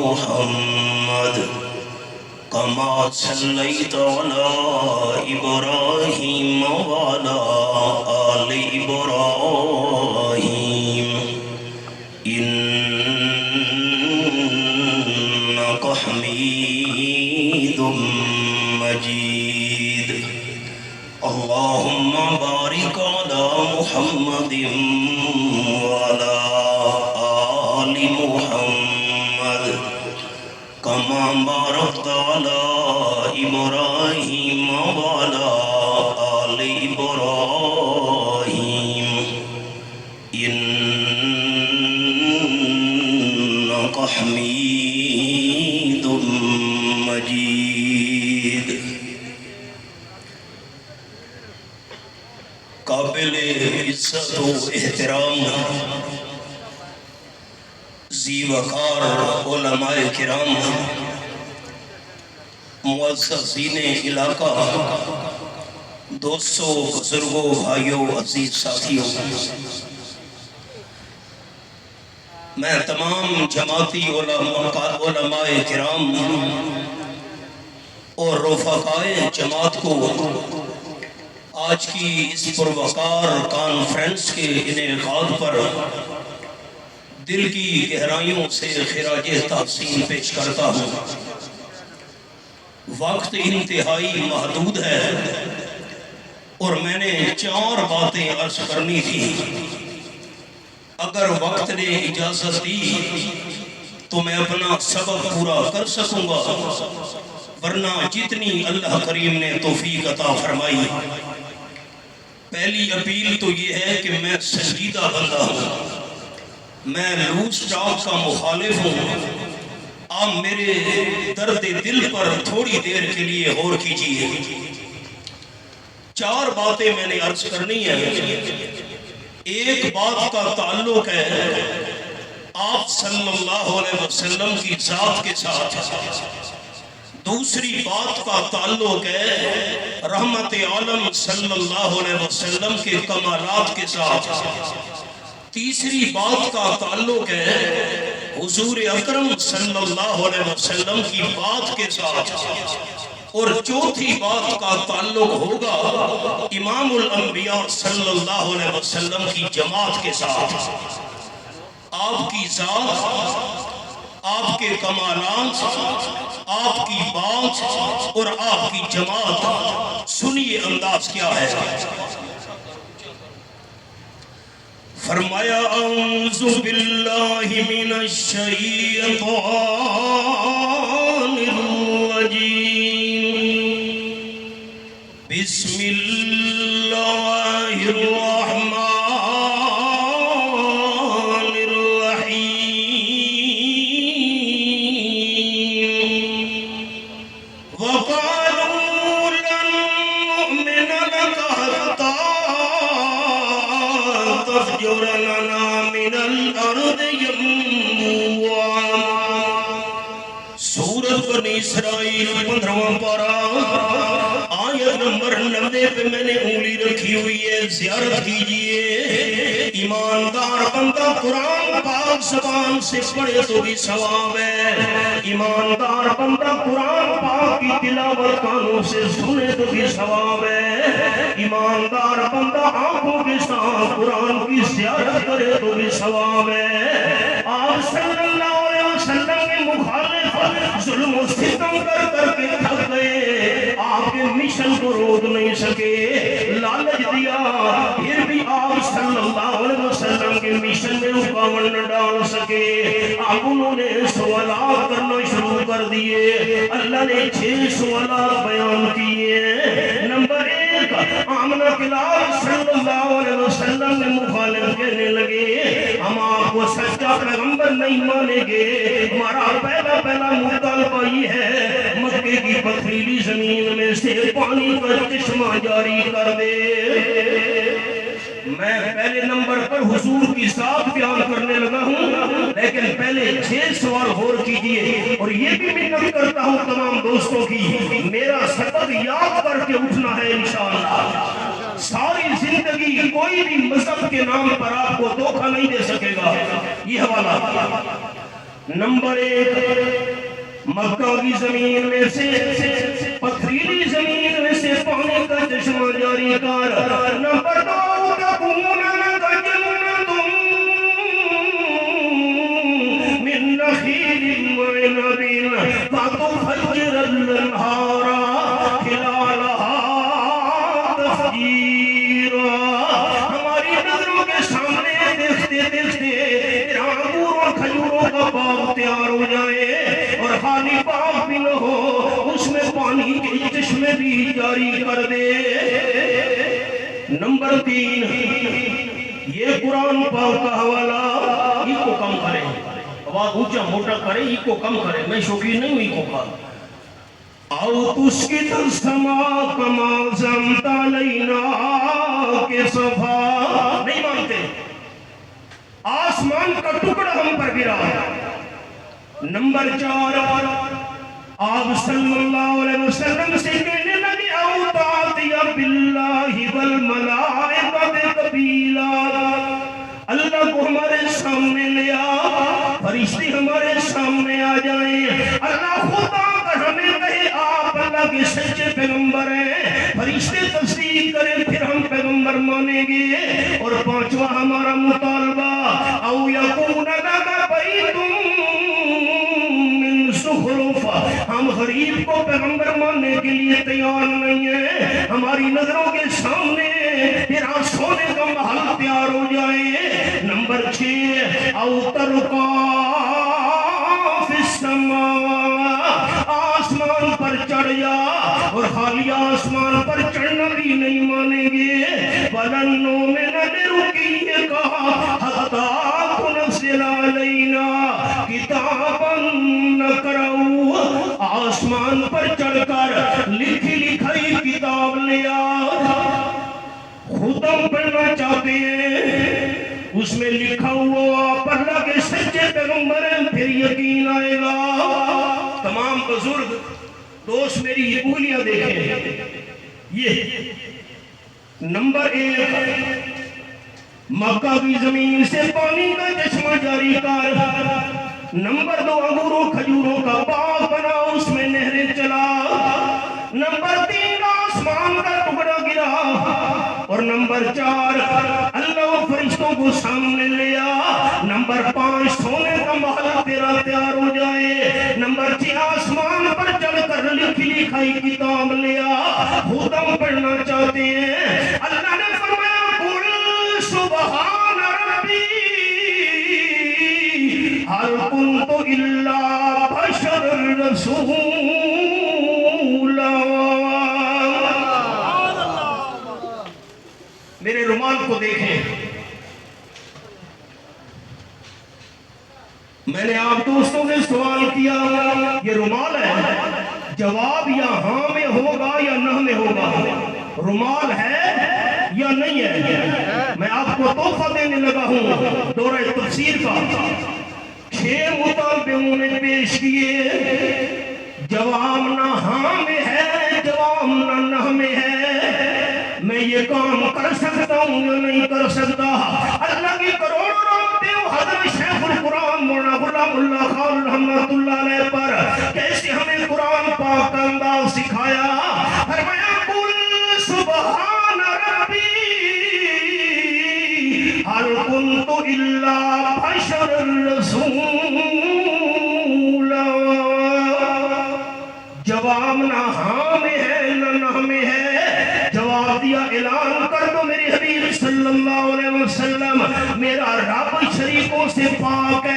محمد كما صليت على إبراهيم وعلى آل إبراهيم إنك حميد مجيد اللهم بارك على محمد وعلى آل محمد كما باركت على إبراهيم وعلى آل إبراهيم إنك حميد مجيد قابل عزت و احترام ذی وقار علماء کرام معززین علاقہ دوستوں بزرگوں بھائیوں عزیز ساتھیوں میں تمام جماعتی علماء کرام اور رفقائے جماعت کو آج کی اس پروقار کانفرنس کے انعقاد پر دل کی گہرائیوں سے خراج تحسین پیش کرتا ہوں۔ وقت انتہائی محدود ہے اور میں نے 4 باتیں عرض کرنی تھی۔ اگر وقت نے اجازت دی تو میں اپنا سبق پورا کر سکوں گا، ورنہ جتنی اللہ کریم نے توفیق عطا فرمائی۔ پہلی اپیل تو یہ ہے کہ میں سنجیدہ بندہ ہوں، میں لوز ٹاک کا مخالف ہوں۔ آپ میرے درد دل پر تھوڑی دیر کے لیے غور کیجئے۔ 4 باتیں میں نے عرض کرنی ہیں۔ ایک بات کا تعلق ہے آپ صلی اللہ علیہ وسلم کی ذات کے ساتھ، دوسری بات کا تعلق ہے رحمت عالم صلی اللہ علیہ وسلم کے کمالات کے ساتھ، تیسری بات کا تعلق ہے حضور اکرم صلی اللہ علیہ وسلم کی بات کے ساتھ، اور چوتھی بات کا تعلق ہوگا امام الانبیاء صلی اللہ علیہ وسلم کی جماعت کے ساتھ۔ آپ کی ذات، آپ کے کمالات، آپ کی بات اور آپ کی جماعت، سنیے انداز کیا ہے۔ فرمایا اعوذ باللہ من الشیطان الرجیم بسم اللہ الرحمن الرحیم وقالوا لن نؤمن لك حتى تفجر لنا من الارض ينبوعا۔ سورۃ بنی اسرائیل 15واں پارہ آیت نمبر 90 پہ میں نے انگلی رکھی ہوئی ہے، زیارت کیجئے۔ ایماندار بندہ قرآن پاک زبان سے پڑھے تو بھی ثواب ہے، ایماندار بندہ قرآن پاک کی تلاوت کانوں سے سنے تو بھی ثواب ہے، ایماندار بندہ آنکھوں کے ساتھ قرآن کی زیارت کرے تو بھی ثواب ہے۔ آپ صلی اللہ علیہ وسلم کے مخالف ظلم و ستم کر کر کے تھک گئے، آپ کے مشن کو روک نہیں سکے، لالچ دیا، پھر بھی آپ صلی اللہ علیہ وسلم کے مشن میں رکاوٹ نہ ڈال سکے۔ اب انہوں نے سوالات کرنا شروع کر دیے۔ اللہ نے 6 سوالات بیان کیے۔ نمبر 1، آمنہ کے لال صلی اللہ علیہ وسلم نے مخالف کہنے لگے ہم آپ کو سچا پیغمبر نہیں مانیں گے، ہمارا پہلا مطالبہ یہ ہے مکے کی پتھریلی زمین میں سے پانی کا چشمہ جاری کر دے۔ میں پہلے نمبر پر حضور کی ذات بیان کرنے لگا ہوں، لیکن پہلے 6 سوال غور کیجئے، اور یہ بھی منت کرتا ہوں تمام دوستوں کی، میرا سبق یاد کر کے اٹھنا ہے انشاءاللہ۔ ساری زندگی کوئی بھی مذہب کے نام پر آپ کو دھوکہ نہیں دے سکے گا۔ یہ حوالہ نمبر 1 مکہ کی زمین میں سے پتھریلی زمین میں سے پانی کا چشمہ جاری کر. نمبر 2 تکون لک جنت من نخیل وعنب فتفجر الانہار خلالها تفجیرا. ہماری نظروں کے سامنے دیکھتے دیکھتے تیرا انگور اور کھجوروں کا باغ تیار ہو جائے اور خالی باغ بھی نہ ہو, اس میں پانی کے چشمے بھی جاری کر دے. نمبر 3 یہ قرآن پاک کا حوالہ, اس کو کم کریں, آواز اونچا موٹا کریں, اس کو کم کریں, میں شوقین نہیں ہوں اس کو کم. او تسکت السماء کما زمت علینا کے صفا, نہیں مانتے, آسمان کا ٹکڑا ہم پر گرا. نمبر 4 آپ صلی اللہ علیہ وسلم سے کہنے لگے او تاتی باللہ والملائکۃ قبیلا, اللہ کو ہمارے سامنے لے آ, فرشتے ہمارے سامنے آ جائیں, اللہ خدا کر ہمیں کہے آپ اللہ کے سچے پیغمبر ہیں, فرشتے تصدیق کریں پھر ہم پیغمبر مانیں گے. اور 5واں ہمارا مطالبہ او یکون لک بیت من زخرف, ہم غریب کو پیغمبر ماننے کے لیے تیار نہیں ہیں, ہماری نظروں کے سامنے تیرا سونے کا محل تیار ہو جائے. نمبر 6 او ترقا فی السماء, آسمان پر چڑھ جا, اور خالی آسمان پر چڑھنا بھی نہیں مانیں گے. وَلَن نُؤْمِنَ لِرُقِيِّكَ حَتَّىٰ تُنَزِّلَ عَلَيْنَا کتاباً نَقْرَؤُهُ, آسمان پر چڑھ کر لکھی لکھائی کتاب لے آ, خود ہم پڑھنا چاہتے ہیں, اس میں لکھا ہوا آپ اللہ کے سچے پیغمبر ہیں, پھر یقین آئے گا. تمام بزرگ دوست میری یہ انگلیاں دیکھیں, یہ نمبر 1 مکہ کی زمین سے پانی کا چشمہ جاری کر. نمبر 2 انگوروں کھجوروں کا باغ بنا, اس میں نہریں چلا. نمبر 3 آسمان کا ٹکڑا گرا. اور نمبر 4 اللہ و فرشتوں کو سامنے لے آ. نمبر 5 سونے کا محل تیرا تیار ہو جائے. نمبر 6 آسمان پر چڑھ کر لکھی لکھائی کتاب لے آ, خود ہم پڑھنا چاہتے ہیں. اللہ نے فرمایا قل سبحان ربی هل كنت الا بشر رسولا. میرے رومال کو دیکھیں, میں نے آپ دوستوں سے سوال کیا یہ رومال ہے, جواب یا ہاں میں ہوگا یا نہ میں ہوگا. رومال ہے یا نہیں ہے؟ میں آپ کو تحفہ دینے لگا ہوں دورہ تفسیر کا. 6 مطالبے انہوں نے پیش کیے, جواب نہ ہاں میں ہے, جواب نہ میں ہے. میں یہ کام کر سکتا ہوں یا نہیں کر سکتا؟ اللہ کی کروڑوں رحمتیں حضرت شیخ القرآن مولانا غلام اللہ خان رحمۃ اللہ علیہ پر کیسے ہمیں قرآن پاک کا انداز سکھایا. فرمایا قل سبحان ربی هل كنت الا بشر رسولا. جواب نہ ہاں میں ہے نہ میں ہے, جواب دیا اعلان کر دو میرے حبیب صلی اللہ علیہ وسلم میرا رب شریکوں سے پاک ہے.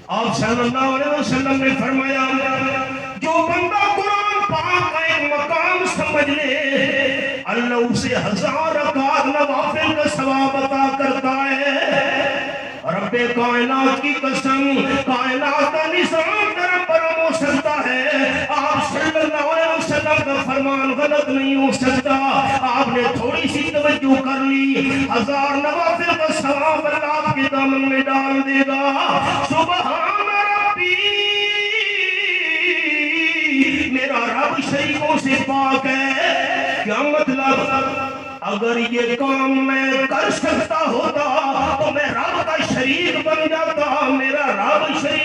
آپ صلی اللہ علیہ وسلم نے فرمایا جو بندہ قرآن پاک کا ایک مقام سمجھ لے اللہ اسے 1000 رکعت نوافل کا ثواب عطا کرتا ہے. رب کائنات کی قسم, کائنات کا نظام درم برم ہو سکتا ہے, آپ صلی اللہ علیہ وسلم کا فرمان غلط نہیں ہو سکتا. آپ نے تھوڑی سی توجہ کر لی, 1000 نوافل کا ثواب اللہ آپ کے دامن میں ڈال دے گا. سبحان ربی, میرا رب شریکوں سے پاک ہے. کیا مطلب؟ اگر یہ کام میں کر سکتا ہوتا تو میں رب کا شریک بن جاتا.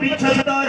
75।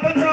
15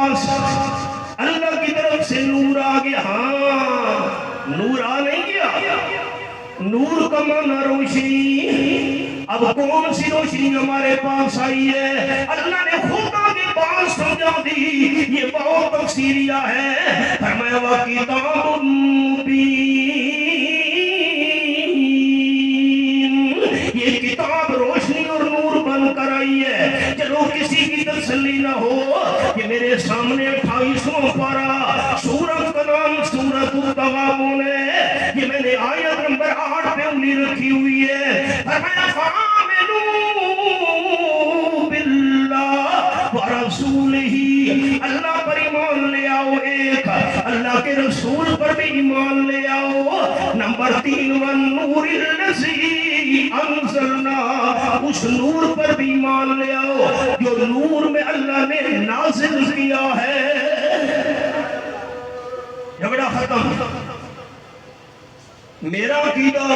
پاس اللہ کی طرف سے نور آ گیا. ہاں نور آ نہیں گیا. نور کا معنی روشنی. اب کون سی روشنی ہمارے پاس آئی ہے؟ اللہ نے خدا کی بات سمجھا دی. یہ بہت تفسیریہ ہے. فرمایا وَكِتَابٌ مُّبِينٌ. یہ کتاب روشنی اور نور بن کر آئی ہے. چلو کسی کی تسلی نہ ہو کہ میرے سامنے 28واں پارہ سورت کا نام سورت التغابن ہے. یہ میں نے آیت نمبر 8 پہ انگلی رکھی ہوئی ہے. فرمایا فآمنوا باللہ ورسولہ. اللہ پر ایمان لے آؤ. ایک اللہ کے رسول پر بھی ایمان لے آؤ. نمبر 3 والنور الذی انزلنا. اس نور پر بھی ایمان لے آؤ جو نور میں اللہ نے نازل کیا ہے. جھگڑا ختم. میرا عقیدہ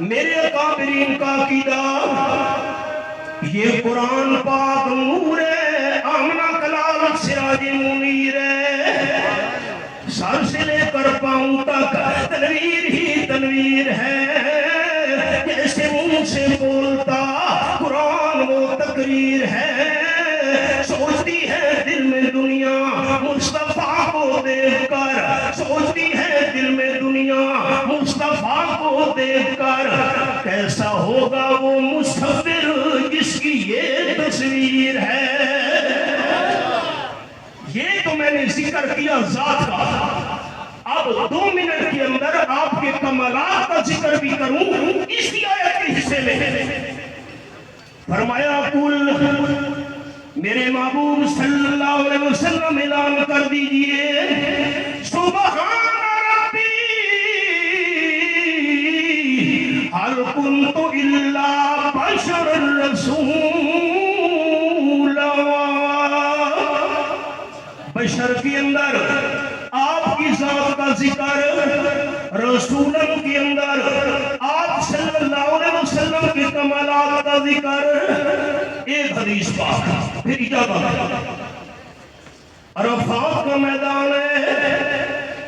میرے اکابرین کا عقیدہ یہ قرآن پاک نور ہے. آمنہ کلال سراج منیر ہے. سر سے لے کر پاؤں تک تنویر ہی تنویر ہے. جیسے منہ سے بولتا قرآن وہ تقریر ہے. سوچتی ہے دل میں دنیا مصطفیٰ کو دیکھ کر. سوچتی ہے دل میں دنیا مصطفیٰ کو دیکھ کر کیسا ہوگا وہ مصور جس کی یہ تصویر ہے. یہ تو میں نے ذکر کیا ذات کا. اب 2 منٹ کے اندر آپ کے کمالات کا ذکر بھی کروں اسی آیت کے حصے میں. فرمایا قل میرے محبوب صلی اللہ علیہ وسلم اعلان کر دیجئے سبحان ربی هل كنت الا بشر رسول. بشر کے اندر آپ کی ذات کا ذکر, رسولن کے اندر آپ صلی اللہ علیہ وسلم کے کمالات کا ذکر. ایک حدیث پاک پھر اجابت. عرفات کا میدان ہے.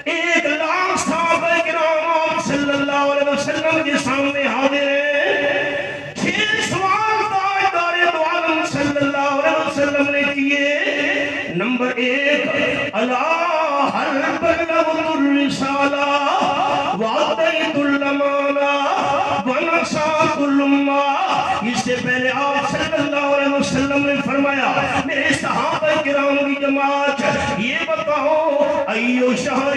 1 لاکھ صحابہ کرام آپ صلی اللہ علیہ وسلم کے سامنے حاضر ہیں. 6 سوال تاجدار دو عالم صلی اللہ علیہ وسلم نے کیے. نمبر 1 اللہ هل بلغت الرسالہ وأديت الأمانة ونصحت الأمة. اس سے پہلے آپ صلی اللہ علیہ وسلم نے فرمایا میرے صحابہ کرام کی جماعت یہ بتاؤ ایو شہر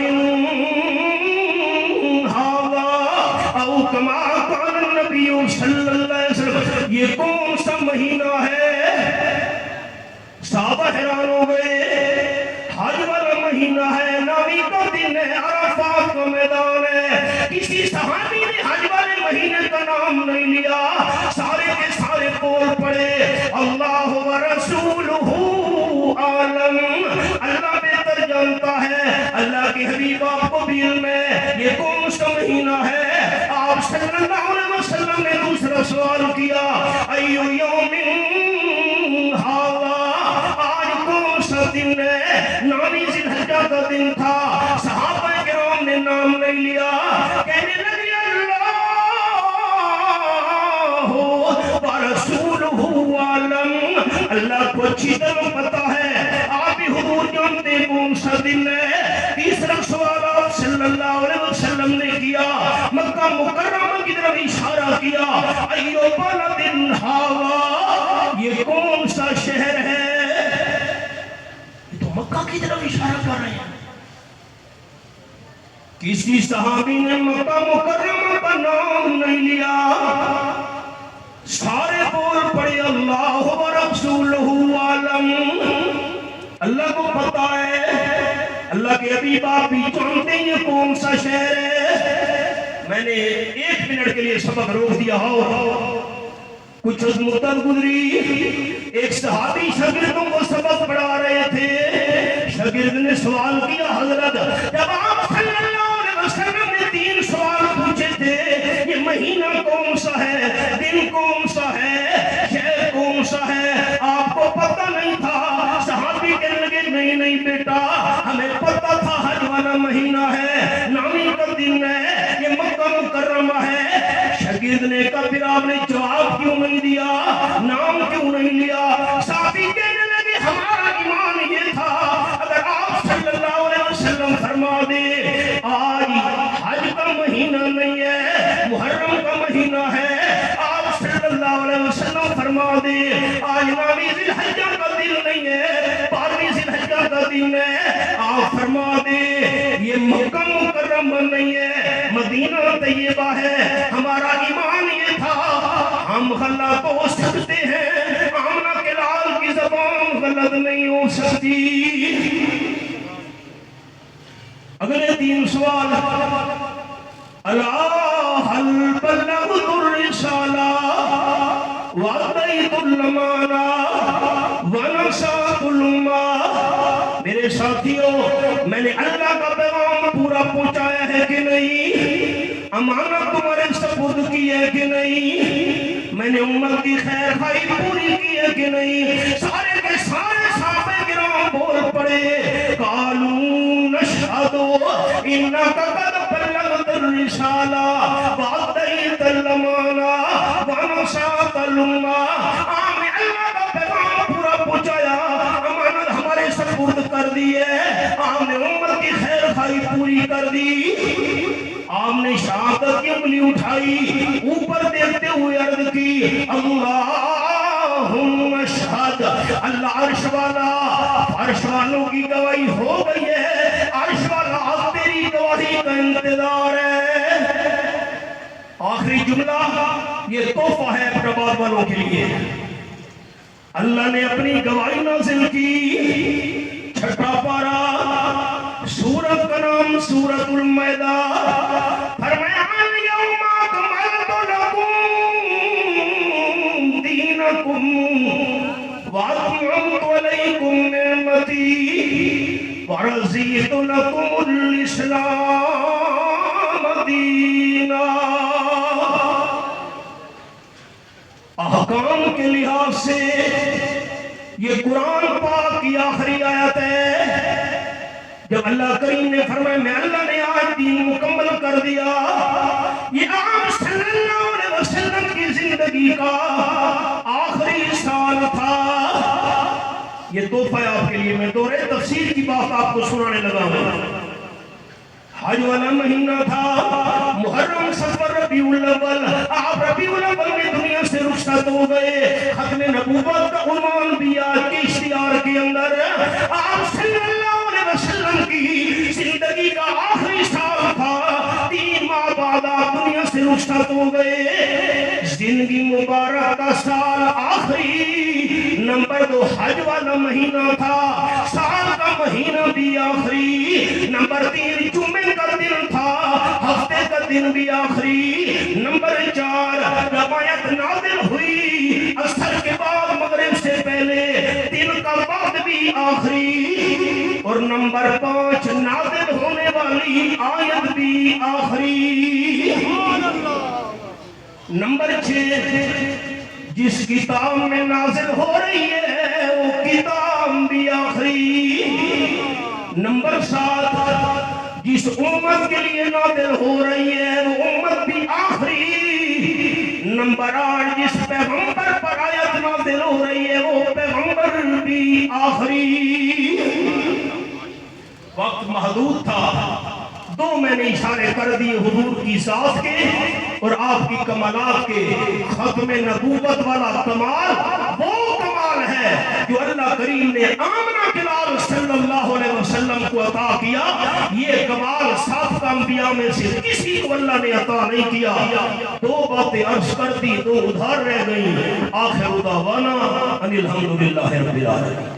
ہاذا او کما قال النبی صلی اللہ علیہ وسلم یہ کون سا مہینہ ہے. صحابہ حیران ہو گئے. حج والا مہینہ ہے, نامی کا دن ہے, عرفات کا میدان ہے. کسی صحابی نے حج والے مہینے کا نام نہیں لیا. سارے کے سارے بول پڑے اللہ و رسولہ عالم. اللہ بہتر جانتا ہے, اللہ کے حبیب آپ کو بھی علم ہے یہ کون سا مہینہ ہے. آپ صلی اللہ علیہ وسلم نے دوسرا سوال کیا ایو یوم ہاذا, آج کون سا دن ہے. نامی ذی الحجہ کا دن تھا. صحابہ کرام نے نام نہیں لیا. کہنے لگے اللہ ورسولہ عالم. اللہ کو اچھی طرح پتا ہے, آپ بھی حضور جانتے کون سا دن ہے. تیسرا سوال آپ صلی اللہ علیہ وسلم نے کیا, مکہ مکرمہ کی طرف اشارہ کیا ایو بلد ہاذا, یہ کون سا شہر ہے. تو مکہ کی طرف اشارہ کر رہے ہیں. کسی صحابی نے مکہ مکرمہ کا نام نہیں لیا. سارے بول پڑے اللہ و رسولہ عالم. اللہ کو پتا ہے, اللہ کے حبیب آپ بھی جانتے ہیں یہ کون سا شہر ہے. میں نے 1 منٹ کے لیے سبق روک دیا ہو. کچھ مدت گزری, ایک صحابی شاگردوں کو سبق پڑھا رہے تھے. شاگرد نے سوال کیا حضرت جب آپ صلی اللہ علیہ وسلم نے 3 سوال پوچھے تھے یہ مہینہ کون سا ہے, دن کون سا ہے, شہر کون سا ہے, آپ کو پتہ نہیں تھا. صحابی کہنے لگے فرما دے آج 9 ذی الحجہ کا دن نہیں ہے، 12 ذی الحجہ کا دن ہے، آپ فرما دے یہ مکہ مکرمہ نہیں ہے، مدینہ طیبہ ہے، ہمارا ایمان یہ تھا ہم غلط ہو سکتے ہیں، آمنہ کے لال کی زبان غلط نہیں ہو سکتی۔ اگلے 3 سوال، اللہ حل بلغت الرسالہ وَأَدَّيْتُ الْأَمَانَةَ وَنَصَحْتُ الْأُمَّةَ۔ میرے ساتھیوں، میں نے اللہ کا پیغام پورا پہنچایا ہے کہ نہیں؟ امانت تمہارے سپرد کی ہے کہ نہیں؟ میں نے امت کی خیر خواہی پوری کی ہے کہ نہیں؟ سارے کے سارے صحابہ کرام بول پڑے قالوا نشہد انک قد بلغت الرسالہ وَأَدَّيْتَ الْأَمَانَةَ وَنَصَحْتَ الْأُمَّةَ۔ آپ نے اللہ کا پیغام پورا پہنچایا، امانت ہمارے سپرد کر دی ہے، آپ نے امت کی خیر خواہی پوری کر دی۔ آپ نے شہادت کی انگلی اٹھائی، اوپر دیکھتے ہوئے عرض کی اللہم اشہد، اللہ عرش والا، عرش والوں کی گواہی ہو گئی ہے، عرش والا اب تیری گواہی کا انتظار ہے۔ آخری جملہ یہ تحفہ ہے پرباد والوں کے لیے، اللہ نے اپنی گواہی نازل کی۔ 6واں پارہ، سورت کا نام سورت المائدہ، فرمایا الیوم اکملت لکم دینکم واتممت علیکم نعمتی ورضیت لکم الاسلام دینا۔ احکام کے لحاظ سے یہ قرآن پاک کی آخری آیت ہے۔ جب اللہ کریم نے فرمایا میں اللہ نے آج دین مکمل کر دیا، یہ آپ صلی اللہ علیہ وسلم کی زندگی کا آخری سال تھا۔ یہ تحفہ ہے آپ کے لیے، میں دورے تفسیر کی بات آپ کو سنانے لگا ہوں۔ حج والا مہینہ تھا، محرم صفر ربیع الاول، آپ ربیع الاول میں دنیا سے رخصت ہو گئے۔ ختم نبوت کا عنوان بھی آج کے اشتہار کے اندر، آپ صلی اللہ علیہ وسلم کی زندگی کا آخری سال تھا، 3 ماہ بعد آپ دنیا سے رخصت ہو گئے۔ زندگی مبارک کا سال آخری، نمبر 2 حج والا مہینہ تھا، سال کا مہینہ بھی آخری، نمبر 3 جمعے کا دن تھا، ہفتے کا دن بھی آخری، نمبر 4 روایت نازل ہوئی عصر کے بعد مغرب سے پہلے، دن کا وقت بھی آخری، اور نمبر 5 نازل ہونے والی آیت بھی آخری۔ نمبر 6 جس کتاب میں نازل ہو رہی ہے وہ کتاب بھی آخری۔ نمبر 7 جس امت کے لیے نازل ہو رہی ہے وہ امت بھی آخری۔ نمبر 8 جس پیغمبر پر آیت نازل ہو رہی ہے وہ پیغمبر بھی آخری۔ وقت محدود تھا، 2 میں نے اشارے کر دیے حضور کی ذات کے اور آپ کی کمالات کے۔ ختم نبوت والا کمال وہ کمال ہے جو اللہ کریم نے آمنہ کے لال صلی اللہ علیہ وسلم کو عطا کیا۔ یہ کمال سابقہ انبیاء میں سے کسی کو اللہ نے عطا نہیں کیا۔ 2 باتیں عرض کر دی، 2 ادھار رہ گئیں۔ آخر دعوانا ان الحمدللہ رب العالمین۔